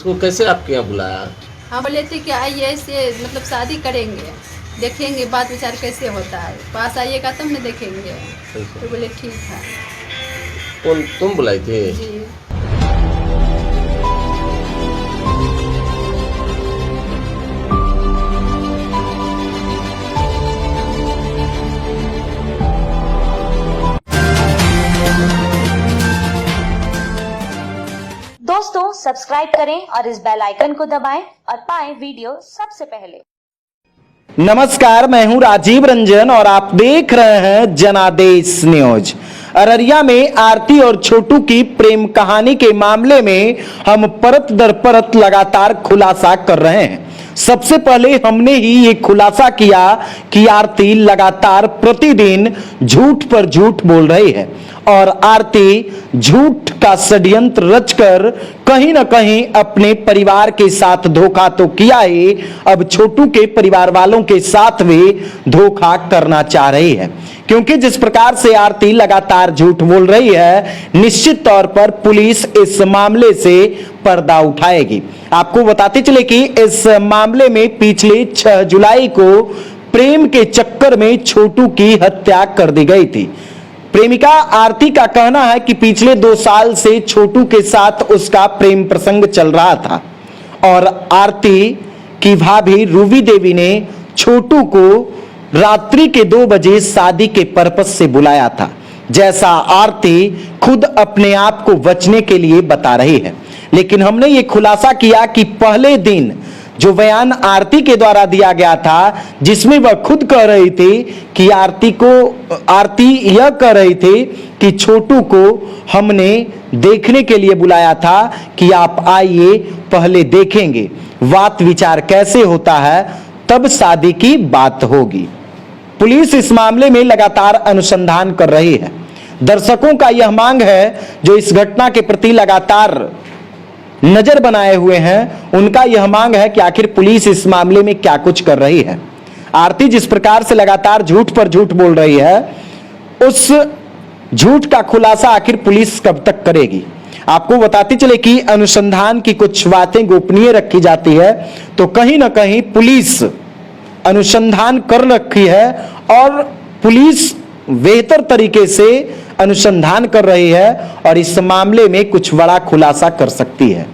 उसको कैसे आपके यहाँ बुलाया? हाँ, बोले थे कि आइए ऐसे मतलब शादी करेंगे, देखेंगे बात विचार कैसे होता है, पास आइएगा तब न देखेंगे। तो बोले ठीक है। कौन तुम बुलाई थी? जी। दोस्तों सब्सक्राइब करें और इस बेल आइकन को दबाएं और पाएं वीडियो सबसे पहले। नमस्कार, मैं हूं राजीव रंजन और आप देख रहे हैं जनादेश न्यूज। अररिया में आरती और छोटू की प्रेम कहानी के मामले में हम परत दर परत लगातार खुलासा कर रहे हैं। सबसे पहले हमने ही ये खुलासा किया कि आरती लगातार प्रतिदिन झूठ पर झूठ बोल रही है और आरती झूठ का षड्यंत्र रचकर कहीं न कहीं अपने परिवार के साथ धोखा तो किया ही, अब छोटू के परिवार वालों के साथ भी धोखा करना चाह रही है। क्योंकि जिस प्रकार से आरती लगातार झूठ बोल रही है, निश्चित तौर पर पुलिस इस मामले से पर्दा उठाएगी। आपको बताते चले कि इस मामले में पिछले 6 जुलाई को प्रेम के चक्कर में छोटू की हत्या कर दी गई थी। प्रेमिका आरती का कहना है कि पिछले 2 साल से छोटू के साथ उसका प्रेम प्रसंग चल रहा था और आरती की भाभी रूबी देवी ने छोटू को रात्रि के 2 बजे शादी के पर्पस से बुलाया था, जैसा आरती खुद अपने आप को बचने के लिए बता रही है। लेकिन हमने ये खुलासा किया कि पहले दिन जो बयान आरती के द्वारा दिया गया था, जिसमें वह खुद कह रही थी कि आरती यह कह रही थी कि छोटू को हमने देखने के लिए बुलाया था कि आप आइए, पहले देखेंगे बात विचार कैसे होता है, तब शादी की बात होगी। पुलिस इस मामले में लगातार अनुसंधान कर रही है। दर्शकों का यह मांग है, जो इस घटना के प्रति लगातार नजर बनाए हुए हैं, उनका यह मांग है कि आखिर पुलिस इस मामले में क्या कुछ कर रही है। आरती जिस प्रकार से लगातार झूठ पर झूठ बोल रही है, उस झूठ का खुलासा आखिर पुलिस कब तक करेगी। आपको बताते चले कि अनुसंधान की कुछ बातें गोपनीय रखी जाती है, तो कहीं ना कहीं पुलिस अनुसंधान कर रखी है और पुलिस बेहतर तरीके से अनुसंधान कर रही है और इस मामले में कुछ बड़ा खुलासा कर सकती है।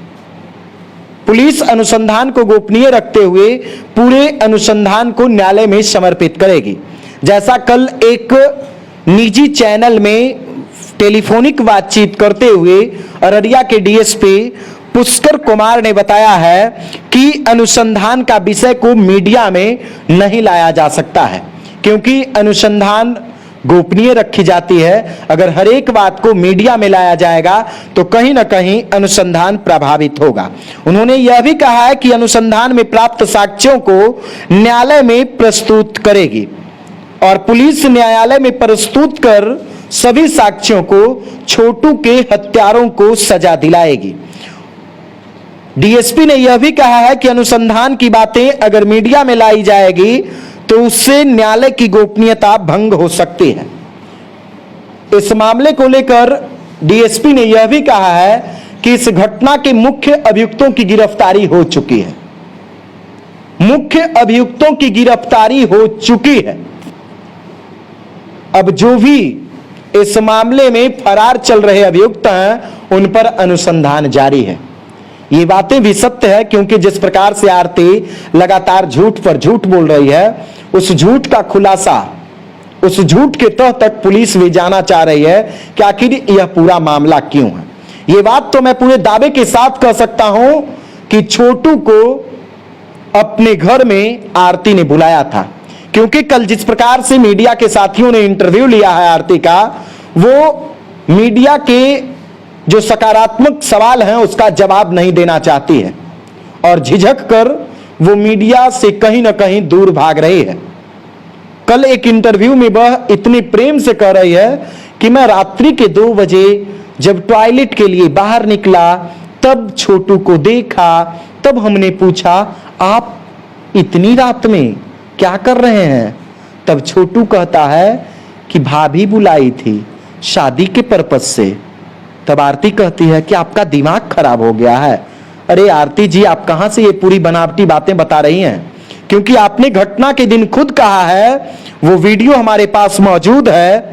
पुलिस अनुसंधान को गोपनीय रखते हुए पूरे अनुसंधान को न्यायालय में समर्पित करेगी। जैसा कल एक निजी चैनल में टेलीफोनिक बातचीत करते हुए अररिया के डीएसपी पुष्कर कुमार ने बताया है कि अनुसंधान का विषय को मीडिया में नहीं लाया जा सकता है, क्योंकि अनुसंधान गोपनीय रखी जाती है। अगर हर एक बात को मीडिया में लाया जाएगा तो कहीं ना कहीं अनुसंधान प्रभावित होगा। उन्होंने यह भी कहा है कि अनुसंधान में प्राप्त साक्ष्यों को न्यायालय में प्रस्तुत करेगी और पुलिस न्यायालय में प्रस्तुत कर सभी साक्ष्यों को छोटू के हत्यारों को सजा दिलाएगी। डीएसपी ने यह भी कहा है कि अनुसंधान की बातें अगर मीडिया में लाई जाएगी तो उससे न्यायालय की गोपनीयता भंग हो सकती है। इस मामले को लेकर डीएसपी ने यह भी कहा है कि इस घटना के मुख्य अभियुक्तों की गिरफ्तारी हो चुकी है। मुख्य अभियुक्तों की गिरफ्तारी हो चुकी है। अब जो भी इस मामले में फरार चल रहे अभियुक्त हैं, उन पर अनुसंधान जारी है। ये बातें भी सत्य है, क्योंकि जिस प्रकार से आरती लगातार झूठ पर झूठ बोल रही है, उस झूठ का खुलासा, उस झूठ के तह तक पुलिस भी जाना चाह रही है कि आखिर यह पूरा मामला क्यों है। ये बात तो मैं पूरे दावे के साथ कह सकता हूं कि छोटू को अपने घर में आरती ने बुलाया था, क्योंकि कल जिस प्रकार से मीडिया के साथियों ने इंटरव्यू लिया है आरती का, वो मीडिया के जो सकारात्मक सवाल हैं उसका जवाब नहीं देना चाहती है और झिझक कर वो मीडिया से कहीं ना कहीं दूर भाग रही है। कल एक इंटरव्यू में वह इतने प्रेम से कह रही है कि मैं रात्रि के 2 बजे जब टॉयलेट के लिए बाहर निकला, तब छोटू को देखा, तब हमने पूछा आप इतनी रात में क्या कर रहे हैं। तब छोटू कहता है कि भाभी बुलाई थी शादी के पर्पस से। तब आरती कहती है कि आपका दिमाग खराब हो गया है, अरे आरती जी, आप कहां से ये पूरी बनावटी बातें बता रही हैं? क्योंकि आपने घटना के दिन खुद कहा है, वो वीडियो हमारे पास मौजूद है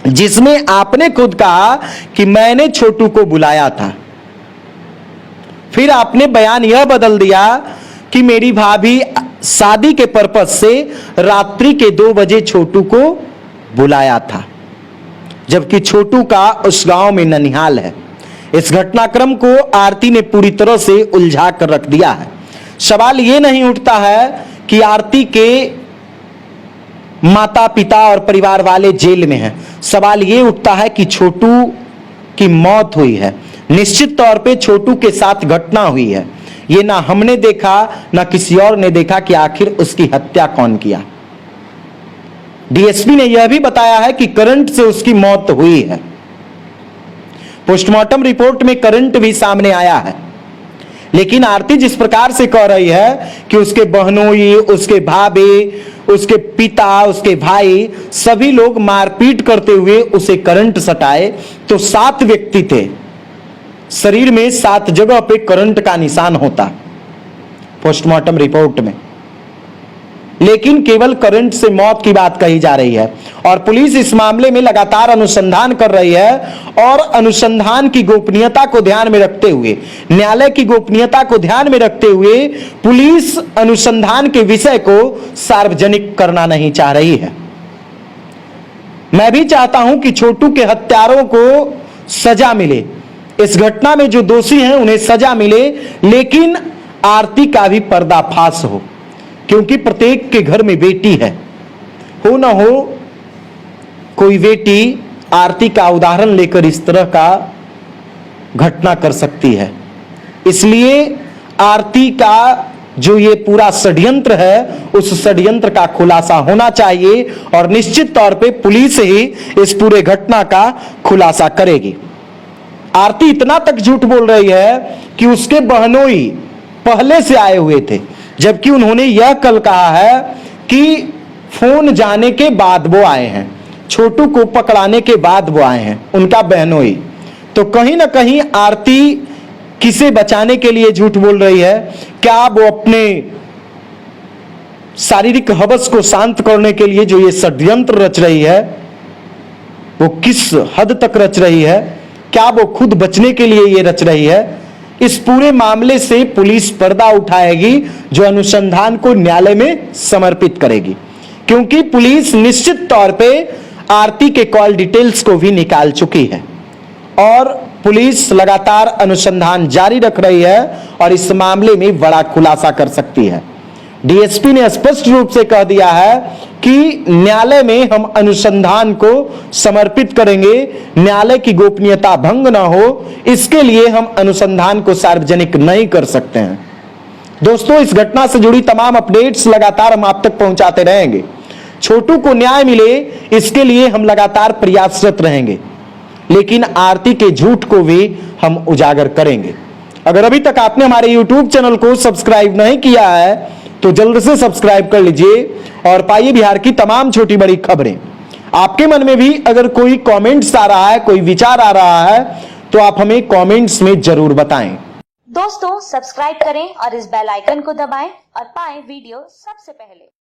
जिसमें आपने खुद कहा कि मैंने छोटू को बुलाया था। फिर आपने बयान यह बदल दिया कि मेरी भाभी शादी के पर्पस से रात्रि के 2 बजे छोटू को बुलाया था, जबकि छोटू का उस गांव में ननिहाल है। इस घटनाक्रम को आरती ने पूरी तरह से उलझा कर रख दिया है। सवाल यह नहीं उठता है कि आरती के माता पिता और परिवार वाले जेल में हैं। सवाल यह उठता है कि छोटू की मौत हुई है। निश्चित तौर पे छोटू के साथ घटना हुई है। यह ना हमने देखा ना किसी और ने देखा कि आखिर उसकी हत्या कौन किया। डीएसपी ने यह भी बताया है कि करंट से उसकी मौत हुई है। पोस्टमार्टम रिपोर्ट में करंट भी सामने आया है। लेकिन आरती जिस प्रकार से कह रही है कि उसके बहनोई, उसके भाभी, उसके पिता, उसके भाई सभी लोग मारपीट करते हुए उसे करंट सटाए, तो 7 व्यक्ति थे। शरीर में 7 जगह पे करंट का निशान होता पोस्टमार्टम रिपोर्ट में, लेकिन केवल करंट से मौत की बात कही जा रही है। और पुलिस इस मामले में लगातार अनुसंधान कर रही है और अनुसंधान की गोपनीयता को ध्यान में रखते हुए, न्यायालय की गोपनीयता को ध्यान में रखते हुए पुलिस अनुसंधान के विषय को सार्वजनिक करना नहीं चाह रही है। मैं भी चाहता हूं कि छोटू के हत्यारों को सजा मिले, इस घटना में जो दोषी हैं उन्हें सजा मिले, लेकिन आरती का भी पर्दाफाश हो, क्योंकि प्रत्येक के घर में बेटी है। हो ना हो कोई बेटी आरती का उदाहरण लेकर इस तरह का घटना कर सकती है। इसलिए आरती का जो ये पूरा षड्यंत्र है, उस षड्यंत्र का खुलासा होना चाहिए और निश्चित तौर पे पुलिस ही इस पूरे घटना का खुलासा करेगी। आरती इतना तक झूठ बोल रही है कि उसके बहनोई पहले से आए हुए थे, जबकि उन्होंने यह कल कहा है कि फोन जाने के बाद वो आए हैं, छोटू को पकड़ाने के बाद वो आए हैं, उनका बहनोई। तो कहीं ना कहीं आरती किसे बचाने के लिए झूठ बोल रही है? क्या वो अपने शारीरिक हवस को शांत करने के लिए जो ये षड्यंत्र रच रही है, वो किस हद तक रच रही है? क्या वो खुद बचने के लिए ये रच रही है? इस पूरे मामले से पुलिस पर्दा उठाएगी, जो अनुसंधान को न्यायालय में समर्पित करेगी, क्योंकि पुलिस निश्चित तौर पे आरती के कॉल डिटेल्स को भी निकाल चुकी है और पुलिस लगातार अनुसंधान जारी रख रही है और इस मामले में बड़ा खुलासा कर सकती है। डीएसपी ने स्पष्ट रूप से कह दिया है कि न्यायालय में हम अनुसंधान को समर्पित करेंगे, न्यायालय की गोपनीयता भंग ना हो, इसके लिए हम अनुसंधान को सार्वजनिक नहीं कर सकते हैं। दोस्तों, इस घटना से जुड़ी तमाम अपडेट्स लगातार हम आप तक पहुंचाते रहेंगे। छोटू को न्याय मिले, इसके लिए हम लगातार प्रयासरत रहेंगे, लेकिन आरती के झूठ को भी हम उजागर करेंगे। अगर अभी तक आपने हमारे YouTube चैनल को सब्सक्राइब नहीं किया है तो जल्द से सब्सक्राइब कर लीजिए और पाइए बिहार की तमाम छोटी बड़ी खबरें। आपके मन में भी अगर कोई कमेंट्स आ रहा है, कोई विचार आ रहा है, तो आप हमें कमेंट्स में जरूर बताएं। दोस्तों, सब्सक्राइब करें और इस बेल आइकन को दबाएं और पाएं वीडियो सबसे पहले।